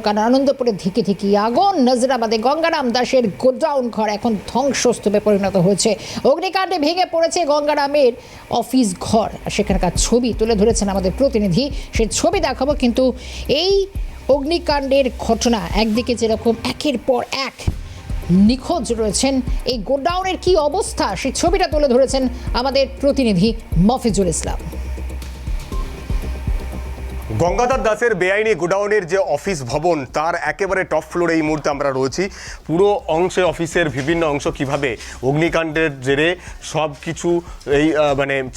কারণ আনন্দপুরে ধিকি ধিকি আগুন। নাজিরাবাদে গঙ্গারাম দাসের গোডাউন ঘর এখন ধ্বংসস্তূপে পরিণত হয়েছে। অগ্নিকাণ্ডে ভেঙে পড়েছে গঙ্গারামের অফিস ঘর। সেখানকার ছবি তুলে ধরেছেন আমাদের প্রতিনিধি, সেই ছবি দেখাবো। কিন্তু এই অগ্নিকাণ্ডের ঘটনা একদিকে যেরকম একের পর এক নিখোঁজ রয়েছেন, এই গোডাউনের কি অবস্থা সেই ছবিটা তুলে ধরেছেন আমাদের প্রতিনিধি মফিজুল ইসলাম। গঙ্গাধর দাসের বেআইনি গোডাউনের যে অফিস ভবন, তার একেবারে টপ ফ্লোরে এই মুহূর্তে আমরা রয়েছি। পুরো অংশে অফিসের বিভিন্ন অংশ কিভাবে অগ্নিকাণ্ডের জেরে সব কিছু এই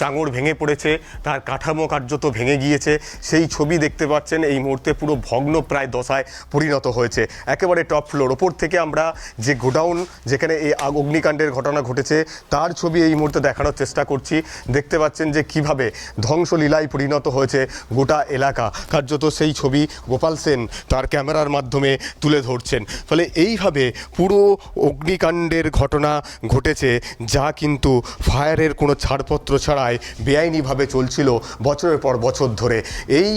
চাঙড় ভেঙে পড়েছে, তার কাঠামো কার্যত ভেঙে গিয়েছে, সেই ছবি দেখতে পাচ্ছেন। এই মুহূর্তে পুরো ভগ্ন প্রায় দশায় পরিণত হয়েছে। একেবারে টপ ফ্লোর ওপর থেকে আমরা যে গোডাউন যেখানে এই অগ্নিকাণ্ডের ঘটনা ঘটেছে তার ছবি এই মুহূর্তে দেখানোর চেষ্টা করছি। দেখতে পাচ্ছেন যে কিভাবে ধ্বংসলীলায় পরিণত হয়েছে গোটা এলাকা। কার্যত সেই ছবি গোপাল সেন তার ক্যামেরার মাধ্যমে তুলে ধরছেন। ফলে এইভাবে পুরো অগ্নিকাণ্ডের ঘটনা ঘটেছে, যা কিন্তু ফায়ারের কোনো ছাড়পত্র ছাড়াই বেআইনিভাবে চলছিল বছরের পর বছর ধরে। এই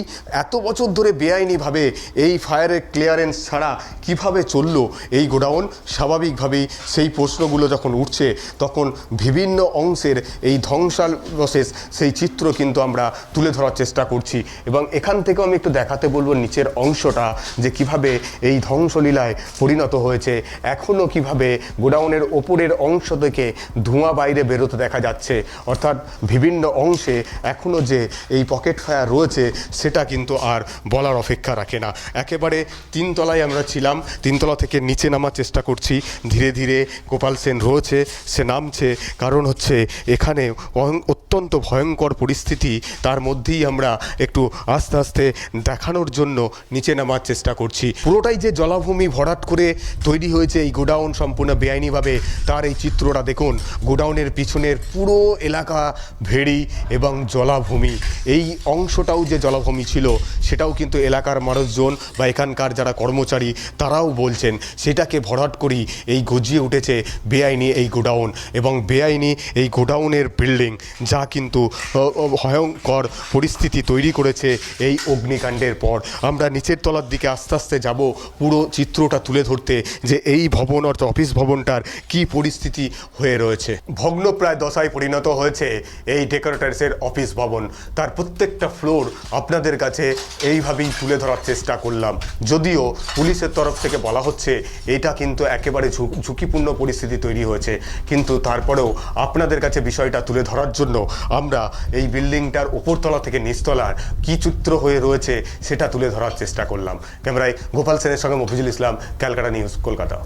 এত বছর ধরে বেআইনিভাবে এই ফায়ারের ক্লিয়ারেন্স ছাড়া কিভাবে চলল এই গোডাউন, স্বাভাবিকভাবেই সেই প্রশ্নগুলো যখন উঠছে তখন বিভিন্ন অংশের এই ধ্বংসাবশেষ সেই চিত্র কিন্তু আমরা তুলে ধরার চেষ্টা করছি। এবং এখান থেকেও আমি একটু দেখাতে বলবো নিচের অংশটা, যে কিভাবে এই ধ্বংসলীলায় পরিণত হয়েছে। এখনও কিভাবে গোডাউনের ওপরের অংশ থেকে ধোঁয়া বাইরে বেরোতে দেখা যাচ্ছে। অর্থাৎ বিভিন্ন অংশে এখনও যে এই পকেট ফায়ার রয়েছে সেটা কিন্তু আর বলার অপেক্ষা রাখে না। একেবারে তিনতলায় আমরা ছিলাম, তিনতলা থেকে নিচে নামার চেষ্টা করছি। ধীরে ধীরে গোপাল সেন রয়েছে, সে নামছে। কারণ হচ্ছে এখানে অত্যন্ত ভয়ঙ্কর পরিস্থিতি, তার মধ্যেই আমরা একটু আস্তে আস্তে দেখানোর জন্য নিচে নামার চেষ্টা করছি। পুরোটাই যে জলাভূমি ভরাট করে তৈরি হয়েছে এই গোডাউন সম্পূর্ণ বেআইনিভাবে, তার এই চিত্রটা দেখুন। গোডাউনের পিছনের পুরো এলাকা ভেড়ি এবং জলাভূমি। এই অংশটাও যে জলাভূমি ছিল সেটাও কিন্তু এলাকার মানুষজন বা এখানকার যারা কর্মচারী তারাও বলছেন সেটাকে ভরাট করেই এই গজিয়ে উঠেছে বেআইনি এই গোডাউন এবং বেআইনি এই গোডাউনের বিল্ডিং, যা কিন্তু ভয়ঙ্কর পরিস্থিতি তৈরি করেছে এই অগ্নিকাণ্ডের পর। আমরা নিচের তলার দিকে আস্তে আস্তে যাব পুরো চিত্রটা তুলে ধরতে, যে এই ভবন অর্থাৎ অফিস ভবনটার কি পরিস্থিতি হয়ে রয়েছে। ভগ্ন প্রায় দশায় পরিণত হয়েছে এই ডেকোরেটার্সের অফিস ভবন। তার প্রত্যেকটা ফ্লোর আপনাদের কাছে এইভাবেই তুলে ধরার চেষ্টা করলাম। যদিও পুলিশের তরফ থেকে বলা হচ্ছে এটা কিন্তু একেবারে ঝুঁকিপূর্ণ পরিস্থিতি তৈরি হয়েছে, কিন্তু তারপরেও আপনাদের কাছে বিষয়টা তুলে ধরার জন্য আমরা এই বিল্ডিংটার উপরতলা থেকে নিচতলার কি চিত্র হয়ে রয়েছে সেটা তুলে ধরার চেষ্টা করলাম। ক্যামেরায় গোপাল সেনের সঙ্গে মফিজুল ইসলাম, ক্যালকাটা নিউজ, কলকাতা।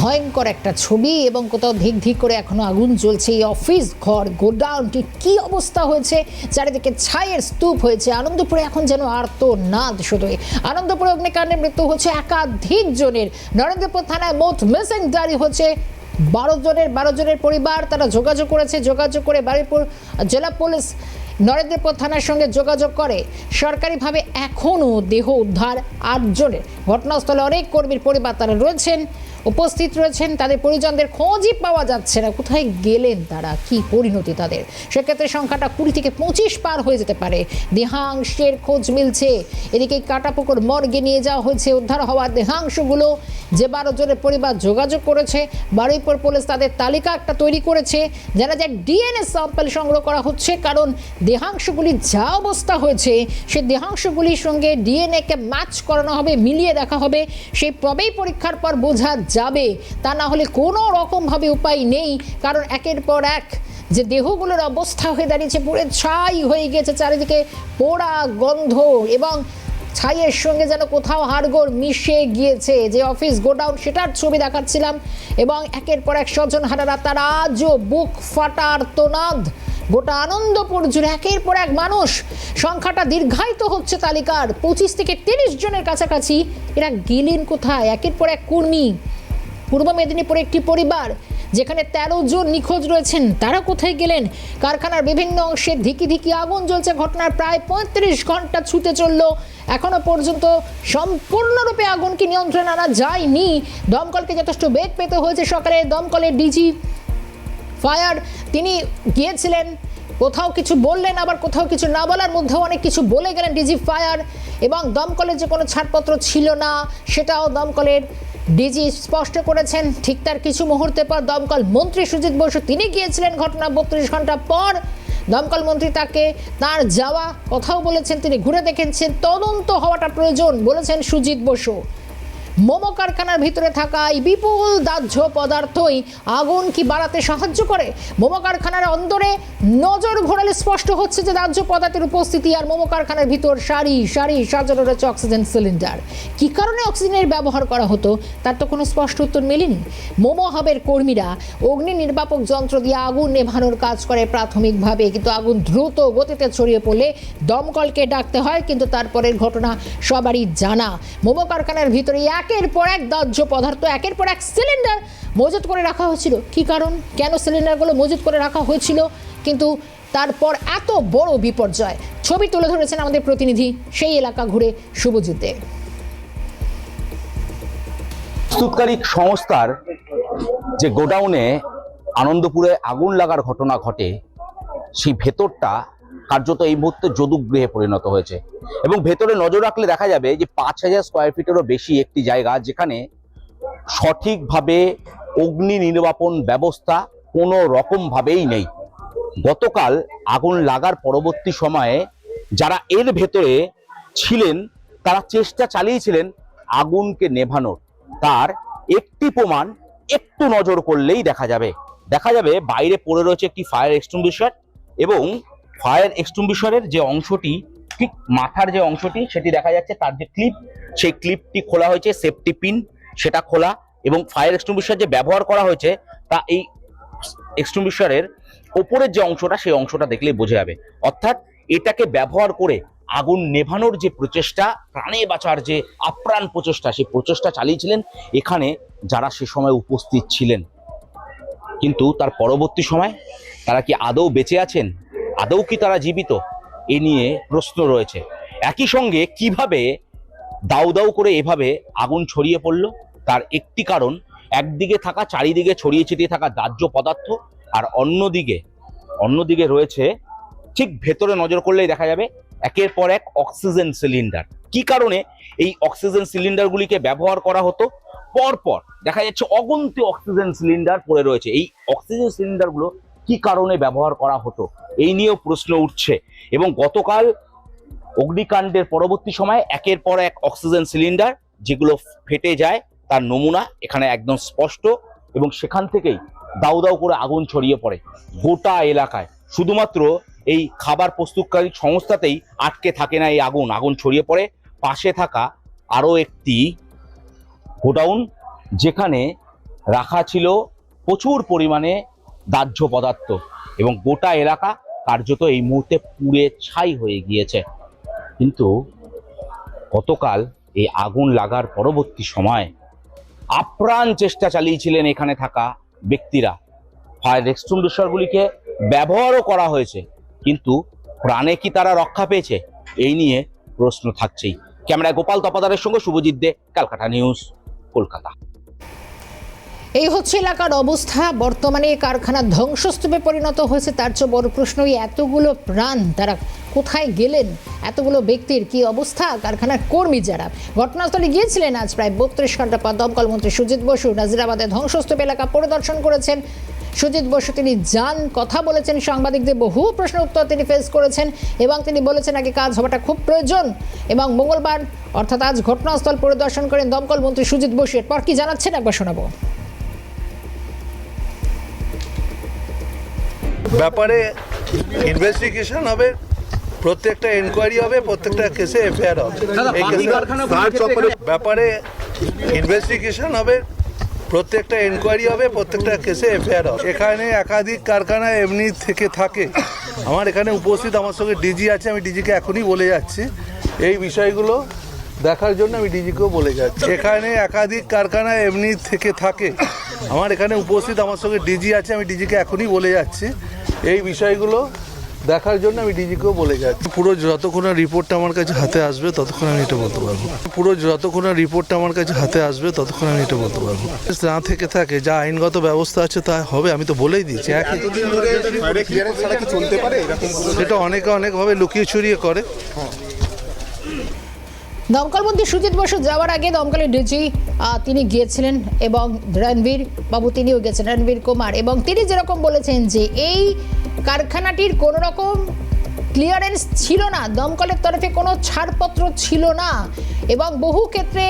ভয়ঙ্কর একটা ছবি এবং কোথাও ধিক ধিক করে এখনো আগুন জ্বলছে। এই অফিস ঘর গোডাউনটি কি অবস্থা হয়েছে, চারিদিকে ছাইয়ের স্তূপ হয়েছে। আনন্দপুরে এখন যেন আর্তনাদ শুধুই। আনন্দপুরে অগ্নিকাণ্ডে মৃত্যু হচ্ছে একাধিক জনের। নরেন্দ্রপুর থানায় মোট মিসিং ডায়েরি হচ্ছে 12 জনের পরিবার। তারা যোগাযোগ করে বারুইপুর জেলা পুলিশ নরেন্দ্রপুর থানার সঙ্গে যোগাযোগ করে। সরকারিভাবে এখনও দেহ উদ্ধার 8 জনের। ঘটনাস্থলে অনেক কর্মীর পরিবার তারা উপস্থিত রয়েছেন, তাদের পরিজনদের খোঁজই পাওয়া যাচ্ছে না। কোথায় গেলেন তারা, কি পরিণতি তাদের? সেক্ষেত্রে সংখ্যাটা 20 থেকে 25 পার হয়ে যেতে পারে। দেহাংশের খোঁজ মিলছে। এদিকে কাটাপুকুর মর্গে নিয়ে যাওয়া হয়েছে উদ্ধার হওয়া দেহাংশগুলো। যে 12 জনের পরিবার যোগাযোগ করেছে, বারুইপুর পুলিশ তাদের তালিকা একটা তৈরি করেছে। জানা যায় ডিএনএ স্যাম্পল সংগ্রহ করা হচ্ছে, কারণ দেহাংশগুলি যা অবস্থা হয়েছে সেই দেহাংশগুলির সঙ্গে ডিএনএকে ম্যাচ করানো হবে, মিলিয়ে দেখা হবে। সেই তবেই পরীক্ষার পর বোঝা যাবে, তা না হলে কোনো রকমভাবে উপায় নেই। কারণ একের পর এক যে দেহগুলোর অবস্থা হয়ে দাঁড়িয়েছে, পুরো ছাই হয়ে গেছে, চারিদিকে পোড়া গন্ধ এবং ছাইয়ের সঙ্গে যেন কোথাও হাড়গোড় মিশে গিয়েছে। যে অফিস গোডাউন সেটার ছবি দেখাচ্ছিলাম এবং একের পর এক স্বজন হারারা, তারা আজও বুক ফাটা আর্তনাদ। গোটা আনন্দপুর জুড়ে একের পর এক মানুষ, সংখ্যাটা দীর্ঘায়িত হচ্ছে তালিকার। 25 থেকে 30 জনের কাছাকাছি। এরা গেলেন কোথায়? একের পর এক কর্মী। পূর্ব মেদিনীপুরে একটি পরিবার যেখানে 13 জন নিখোঁজ রয়েছেন, তারা কোথায় গেলেন? কারখানার বিভিন্ন অংশে ধিকি ধিকি আগুন জ্বলছে। ঘটনার প্রায় 35 ঘন্টা ছুটে চলল, এখনো পর্যন্ত সম্পূর্ণরূপে আগুনকে নিয়ন্ত্রণে আনা যায়নি। দমকলকে যথেষ্ট বেগ পেতে হয়েছে। সকালে দমকলের ডিজি ফায়ার তিনি গিয়েছিলেন কোথাও কিছু বললেন, আবার কোথাও কিছু না বলার মধ্যেও অনেক কিছু বলে গেলেন ডিজি ফায়ার। এবং দমকলের যে কোনো ছাড়পত্র ছিল না সেটাও দমকলের ডিজি স্পষ্ট করেছেন। ঠিক তার কিছু মুহূর্তে পর দমকল মন্ত্রী সুজিত বসু তিনি গিয়েছিলেন ঘটনা 32 ঘন্টা পর। দমকল মন্ত্রী তাকে তার যাওয়া কথাও বলেছেন, তিনি ঘুরে দেখেছেন, তদন্ত হওয়াটা প্রয়োজন বলেছেন সুজিত বসু। মোমো কারখানার ভিতরে থাকা এই বিপুল দাহ্য পদার্থই আগুন কি বাড়াতে সাহায্য করে? মোমো কারখানার অন্দরে নজর ঘোরালে স্পষ্ট হচ্ছে যে দাহ্য পদার্থের উপস্থিতি। আর মোমো কারখানার ভিতর সারি সারি সাজানো রয়েছে অক্সিজেন সিলিন্ডার। কি কারণে অক্সিজেনের ব্যবহার করা হতো তার তো কোনো স্পষ্ট উত্তর মেলেনি। মোমো হাবের কর্মীরা অগ্নি নির্বাপক যন্ত্র দিয়ে আগুন নেভানোর কাজ করে প্রাথমিকভাবে, কিন্তু আগুন দ্রুত গতিতে ছড়িয়ে পড়লে দমকলকে ডাকতে হয়। কিন্তু তারপরের ঘটনা সবারই জানা। মোমো কারখানার ভিতরে একের পর এক দাহ্য পদার্থ, একের পর এক সিলিন্ডার মজুত করে রাখা হয়েছিল। কি কারণ, কেন সিলিন্ডারগুলো মজুত করে রাখা হয়েছিল? কিন্তু তারপর এত বড় বিপর্যয়। ছবি তুলে ধরেছেন আমাদের প্রতিনিধি সেই এলাকা ঘুরে শুভজিৎ দে। প্রস্তুতকারী সংস্থার যে গোডাউনে আনন্দপুরে আগুন লাগার ঘটনা ঘটে, সেই ভেতরটা কার্যত এই মুহূর্তে যদুগৃহে পরিণত হয়েছে। এবং ভেতরে নজর রাখলে দেখা যাবে যে 5000 স্কোয়ার ফিটেরও বেশি একটি জায়গা, যেখানে সঠিকভাবে অগ্নি নির্বাপন ব্যবস্থা কোনো রকম ভাবেই নেই। গতকাল আগুন লাগার পরবর্তী সময়ে যারা এর ভেতরে ছিলেন তারা চেষ্টা চালিয়েছিলেন আগুনকে নেভানোর। তার একটি প্রমাণ একটু নজর করলেই দেখা যাবে বাইরে পড়ে রয়েছে একটি ফায়ার এক্সটিংগুইশার, এবং ফায়ার এক্সটিংগুইশারের যে অংশটি, ঠিক মাথার যে অংশটি, সেটি দেখা যাচ্ছে তার যে ক্লিপ, সেই ক্লিপটি খোলা হয়েছে, সেফটি পিন সেটা খোলা, এবং ফায়ার এক্সটিংগুইশার যে ব্যবহার করা হয়েছে তা এই এক্সটিংগুইশারের ওপরের যে অংশটা, সেই অংশটা দেখলেই বোঝা যাবে। অর্থাৎ এটাকে ব্যবহার করে আগুন নেভানোর যে প্রচেষ্টা, প্রাণে বাঁচার যে আপ্রাণ প্রচেষ্টা, সেই প্রচেষ্টা চালিয়েছিলেন এখানে যারা সে সময় উপস্থিত ছিলেন। কিন্তু তার পরবর্তী সময় তারা কি আদৌ বেঁচে আছেন, আদৌ কি তারা জীবিত, এ নিয়ে প্রশ্ন রয়েছে। একই সঙ্গে কিভাবে দাউ দাউ করে এভাবে আগুন ছড়িয়ে পড়ল তার একটি কারণ, একদিকে থাকা চারিদিকে ছড়িয়ে ছিটিয়ে থাকা দাহ্য পদার্থ, আর অন্যদিকে রয়েছে, ঠিক ভেতরে নজর করলেই দেখা যাবে একের পর এক অক্সিজেন সিলিন্ডার। কি কারণে এই অক্সিজেন সিলিন্ডারগুলিকে ব্যবহার করা হতো? পরপর দেখা যাচ্ছে অগন্তি অক্সিজেন সিলিন্ডার পড়ে রয়েছে। এই অক্সিজেন সিলিন্ডারগুলো কি কারণে ব্যবহার করা হতো এই নিয়েও প্রশ্ন উঠছে। এবং গতকাল অগ্নিকাণ্ডের পরবর্তী সময় একের পর এক অক্সিজেন সিলিন্ডার যেগুলো ফেটে যায় তার নমুনা এখানে একদম স্পষ্ট, এবং সেখান থেকেই দাউ দাউ করে আগুন ছড়িয়ে পড়ে গোটা এলাকায়। শুধুমাত্র এই খাবার প্রস্তুতকারী সংস্থাতেই আটকে থাকে না এই আগুন ছড়িয়ে পড়ে পাশে থাকা আরো একটি গোডাউন, যেখানে রাখা ছিল প্রচুর পরিমাণে দাহ্য পদার্থ, এবং গোটা এলাকা কার্যত এই মুহূর্তে পুড়ে ছাই হয়ে গিয়েছে। কিন্তু গতকাল এই আগুন লাগার পরবর্তী সময় আপ্রাণ চেষ্টা চালিয়েছিলেন এখানে থাকা ব্যক্তিরা। ফায়ার এক্সটিংগুইশারগুলিকে ব্যবহারও করা হয়েছে, কিন্তু প্রাণে কি তারা রক্ষা পেয়েছে এই নিয়ে প্রশ্ন থাকছেই। ক্যামেরায় গোপাল তপাদারের সঙ্গে শুভজিৎ দে, ক্যালকাটা নিউজ, কলকাতা। এই হচ্ছে এলাকার অবস্থা। বর্তমানে কারখানা ধ্বংসস্তূপে পরিণত হয়েছে। তার চেয়ে বড় প্রশ্নই এতগুলো প্রাণ তারা কোথায় গেলেন, এতগুলো ব্যক্তির কি অবস্থা? কারখানার কর্মী যারা ঘটনাস্থলে গিয়েছিলেন আজ প্রায় 32 ঘন্টা পর দমকল মন্ত্রী সুজিত বসু নাজিরাবাদের ধ্বংসস্তূপ এলাকা পরিদর্শন করেছেন। সুজিত বসু তিনি কথা বলেছেন সাংবাদিকদের, বহু প্রশ্নের উত্তর তিনি ফেস করেছেন, এবং তিনি বলেছেন আগে কাজ হওয়াটা খুব প্রয়োজন। এবং মঙ্গলবার অর্থাৎ আজ ঘটনাস্থল পরিদর্শন করেন দমকল মন্ত্রী সুজিত বসু। এরপর কি জানাচ্ছেন একবার শোনাবো। ব্যাপারে ইনভেস্টিগেশন হবে, প্রত্যেকটা এনকোয়ারি হবে, প্রত্যেকটা কেসে এফআইআর হবে। ব্যাপারে ইনভেস্টিগেশন হবে, প্রত্যেকটা এনকোয়ারি হবে, প্রত্যেকটা কেসে এফআইআর হবে। এখানে একাধিক কারখানা এমনি থেকে থাকে। আমার এখানে উপস্থিত আমার সঙ্গে ডিজি আছে, আমি ডিজিকে এখনই বলে যাচ্ছি এই বিষয়গুলো দেখার জন্য, আমি ডিজিকেও বলে যাচ্ছি। এখানে একাধিক কারখানা এমনি থেকে থাকে। আমার এখানে উপস্থিত আমার সঙ্গে ডিজি আছে, আমি ডিজিকে এখনই বলে যাচ্ছি এই বিষয়গুলো দেখার জন্য আমি ডিজিকেও বলে যাচ্ছি পুরো যতক্ষণ না রিপোর্টটা আমার কাছে হাতে আসবে ততক্ষণ আমি এটা বলতে পারবো পুরো যতক্ষণ না রিপোর্টটা আমার কাছে হাতে আসবে ততক্ষণ আমি এটা বলতে পারবো না থেকে থাকে যা আইনগত ব্যবস্থা আছে তা হবে আমি তো বলেই দিচ্ছি চলতে পারে এটা অনেকভাবে লুকিয়ে ছড়িয়ে করে। দমকল মন্ত্রী সুজিত বসু যাওয়ার আগে দমকলের ডিজি তিনি গিয়েছিলেন এবং রণবীর বাবু তিনিও গেছেন, রণবীর কুমার, এবং তিনি যেরকম বলেছেন যে এই কারখানাটির কোনো রকম ক্লিয়ারেন্স ছিল না, দমকলের তরফে কোনো ছাড়পত্র ছিল না এবং বহু ক্ষেত্রে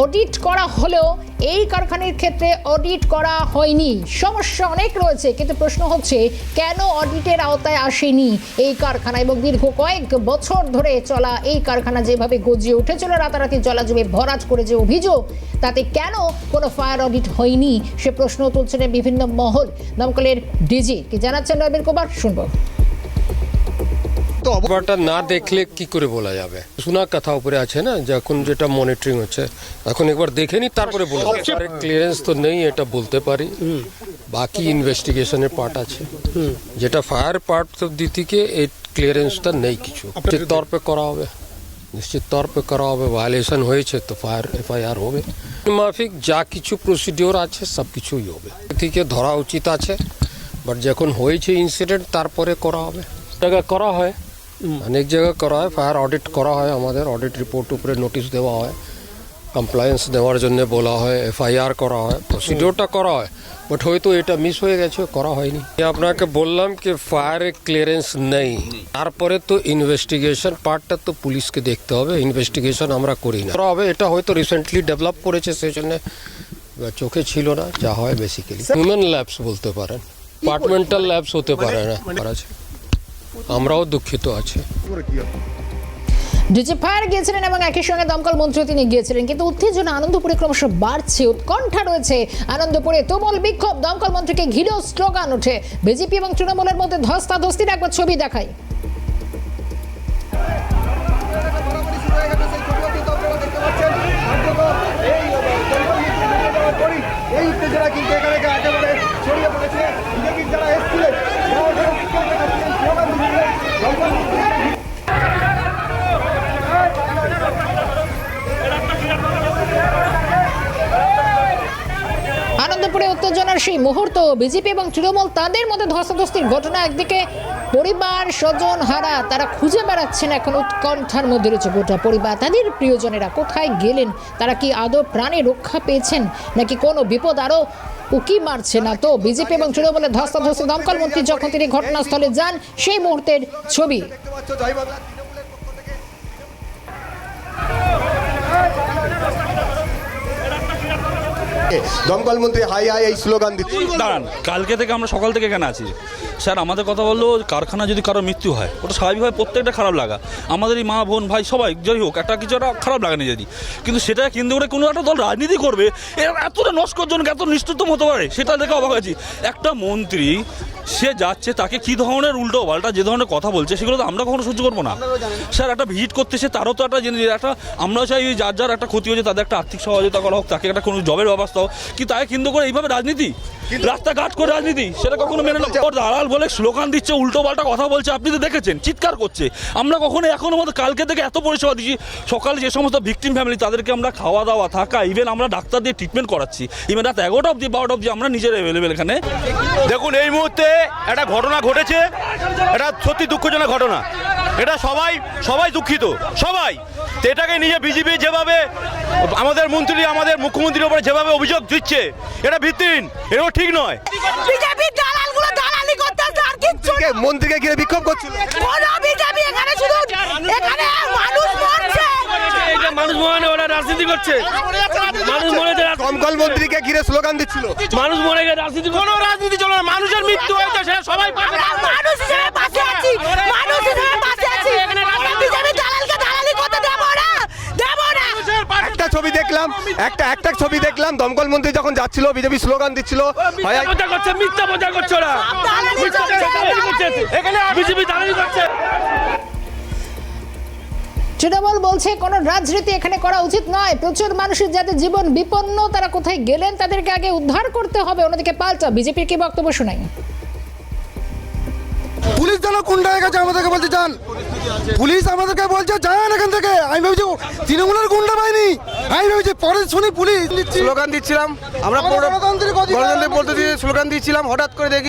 অডিট করা হলেও এই কারখানার ক্ষেত্রে অডিট করা হয়নি। সমস্যা অনেক রয়েছে, কিন্তু প্রশ্ন হচ্ছে কেন অডিটের আওতায় আসেনি এই কারখানা এবং দীর্ঘ কয়েক বছর ধরে চলা এই কারখানা যেভাবে গজিয়ে উঠেছিল রাতারাতি জলাজমে ভরাট করে যে অভিযোগ, তাতে কেন কোনো ফায়ার অডিট হয়নি সে প্রশ্ন তুলছেন বিভিন্ন মহল। দমকলের ডিজি কি জানাচ্ছেন রণবীর কুমার, শুনবো। ব্যাপারটা না দেখলে কি করে বলা যাবে, শোনা কথা উপরে আছে না, যখন যেটা মনিটরিং হচ্ছে এখন একবার দেখে নি তারপরে বলে ক্লিয়ারেন্স তো নেই এটা বলতে পারি, বাকি ইনভেস্টিগেশনের পার্ট আছে, যেটা ফায়ার পার্ট অব্দি থেকে এই ক্লিয়ারেন্সটা নেই কিছু, নিশ্চিত তौर पे করা হবে, নিশ্চিত তौर पे করা হবে, ভায়োলেশন হয়েছে তো ফায়ার এফআইআর হবে, মাফিক যা কিছু প্রসিডিওর আছে সব কিছুই হবে, থেকে ধরা উচিত আছে, বাট যখন হয়েছে ইনসিডেন্ট তারপরে করা হবে, জায়গা করা হয়, অনেক জায়গায় করা হয়, ফায়ার অডিট করা হয়, আমাদের অডিট রিপোর্ট উপরে নোটিশ দেওয়া হয়, কমপ্লায়েন্স দেওয়ার জন্য বলা হয়, এফআইআর করা হয়, প্রসিডিওরটা করা হয়, বাট হয়তো এটা মিস হয়ে গেছে, করা হয়নি। আপনাকে বললাম কি ফায়ারে ক্লিয়ারেন্স নেই, তারপরে তো ইনভেস্টিগেশন পার্টটা তো পুলিশকে দেখতে হবে, ইনভেস্টিগেশন আমরা করি না, করা হবে, এটা হয়তো রিসেন্টলি ডেভেলপ করেছে সেই জন্য চোখে ছিল না, যা হয় বেসিক্যালি হিউম্যান ল্যাবস বলতে পারেন, ডিপার্টমেন্টাল ল্যাবস হতে পারে না, আছে আমরাও দুঃখিত আছি। ডিজি ফায়ার গিয়েছিলেন এবং একই সঙ্গে দমকল মন্ত্রী তিনি গিয়েছিলেন, কিন্তু উত্তেজনা আনন্দপুরে ক্রমশ বাড়ছে, উৎকণ্ঠা রয়েছে আনন্দপুরে, তুমুল বিক্ষোভ, দমকল মন্ত্রীকে ঘিরেও স্লোগান ওঠে, বিজেপি এবং তৃণমূলের মধ্যে ধস্তাধস্তির একবার ছবি দেখাই। এই উত্তেজনা কিন্তু এখানে একেবারে ছড়িয়ে পড়েছে। বিজেপির যারা এসেছিলেন আনন্দপুরে উত্তেজনার সেই মুহূর্ত, বিজেপি এবং তৃণমূল তাদের মধ্যে ধস্তাধস্তির ঘটনা, একদিকে পরিবার স্বজন হারা তারা খুঁজে বেড়াচ্ছেন, এখন উৎকণ্ঠার মধ্যে রয়েছে গোটা পরিবার, তাদের প্রিয়জনেরা কোথায় গেলেন, তারা কি আদৌ প্রাণে রক্ষা পেয়েছেন নাকি কোনো বিপদ আরও উকি মারছে না। তো বিজেপি এবং তৃণমূলের ধস্তাধস্তি, দমকল মন্ত্রী যখন তিনি ঘটনাস্থলে যান সেই মুহূর্তের ছবি। দমকল মন্ত্রী হাই হাই এই স্লোগান দিচ্ছে। দাঁড়ান, কালকে থেকে আমরা সকাল থেকে এখানে আছি স্যার, আমাদের কথা বললো কারখানা যদি কারো মৃত্যু হয় ওটা স্বাভাবিকভাবে প্রত্যেকটা খারাপ লাগা, আমাদের এই মা বোন ভাই সবাই যাই হোক একটা কিছু একটা খারাপ লাগা নিজেরই, কিন্তু সেটা কেন্দ্র করে কোনো একটা দল রাজনীতি করবে এতটা নস্করজনক এত নিষ্ঠুরতম হতে পারে, সেটা দেখে অবাক হয়েছি। একটা মন্ত্রী সে যাচ্ছে, তাকে কী ধরনের উল্টো পাল্টা যে ধরনের কথা বলছে সেগুলো তো আমরা কখনো সহ্য করবো না স্যার। একটা ভিজিট করতেছে তারও তো একটা জিনিস, একটা আমরাও চাই যার যার একটা ক্ষতি হয়েছে তাদের একটা আর্থিক সহযোগিতা করা হোক, তাকে একটা কোনো জবের ব্যবস্থা হোক, কি তাকে কেন্দ্র করে এইভাবে রাজনীতি, রাস্তাঘাট করে রাজনীতি, সেটা কখনো মেনে নেব। দালাল বলে স্লোগান দিচ্ছে, উল্টো পাল্টা কথা বলছে, আপনি তো দেখেছেন চিৎকার করছে, আমরা কখনো এখনো মতো কালকে থেকে এত পরিষেবা দিচ্ছি, সকালে যে সমস্ত ভিকটিম ফ্যামিলি তাদেরকে আমরা খাওয়া দাওয়া থাকা, ইভেন আমরা ডাক্তার দিয়ে ট্রিটমেন্ট করাচ্ছি, ইভেন রাত 11টা অবধি 12টা অবধি আমরা নিজের অ্যাভেলেবেল এখানে। দেখুন এই মুহূর্তে একটা ঘটনা ঘটেছে, এটা সত্যি দুঃখজনক ঘটনা, এটা সবাই দুঃখিত সবাই, তো এটাকে নিয়ে বিজেপি যেভাবে আমাদের মন্ত্রী আমাদের মুখ্যমন্ত্রীর উপরে যেভাবে অভিযোগ দিচ্ছে এটা ভিত্তিহীন, এটাও ঠিক নয়। বিজেপি দালালগুলো দালালি করতেছে আর কিচ্ছু না। মন্ত্রীকে ঘিরে বিক্ষোভ করছিল, কোনো বিজেপি এখানে শুধু এখানে মানুষ মরছে, এটা মানুষ মরে ওরা রাজনীতি করছে, মানুষ মরে দমকল মন্ত্রীকে ঘিরে স্লোগান দিচ্ছিল, মানুষ মরে গেছে রাজনীতি, কোনো রাজনীতি চলে না, মানুষের মৃত্যু হয়েছে সেটা সবাই মানুষ হিসেবে পাশে আছি, মানুষ হিসেবে পাশে আছি, বিজেপি দালালকে দালালি করতে দেব না, দেব না। একটা ছবি দেখলাম, একটা ছবি দেখলাম, দমকল মন্ত্রী যখন যাচ্ছিল বিজেপি স্লোগান দিচ্ছিল, মিথ্যা করছে, মিথ্যা প্রচার করছে ওরা, এখানে বিজেপি দালালি করছে। তৃণমূল বলছে কোনো রাজনীতি এখানে করা উচিত নয়, প্রচুর মানুষের যাদের জীবন বিপন্ন তারা কোথায় গেলেন তাদেরকে আগে উদ্ধার করতে হবে, অন্যদিকে পাল্টা বিজেপির কি বক্তব্য শোনাই। পুলিশ যেন গুন্ডা হয়ে গেছে, আমাদেরকে বলছে যান, পুলিশ আমাদেরকে বলছে যান এখান থেকে। আমি ভেবেছি তৃণমূলের গুন্ডা পাইনি, আমি ভেবেছি পরে শুনি পুলিশ স্লোগান দিচ্ছিলাম আমরা, গণতন্ত্রের বলতে দিয়ে স্লোগান দিচ্ছিলাম, হঠাৎ করে দেখি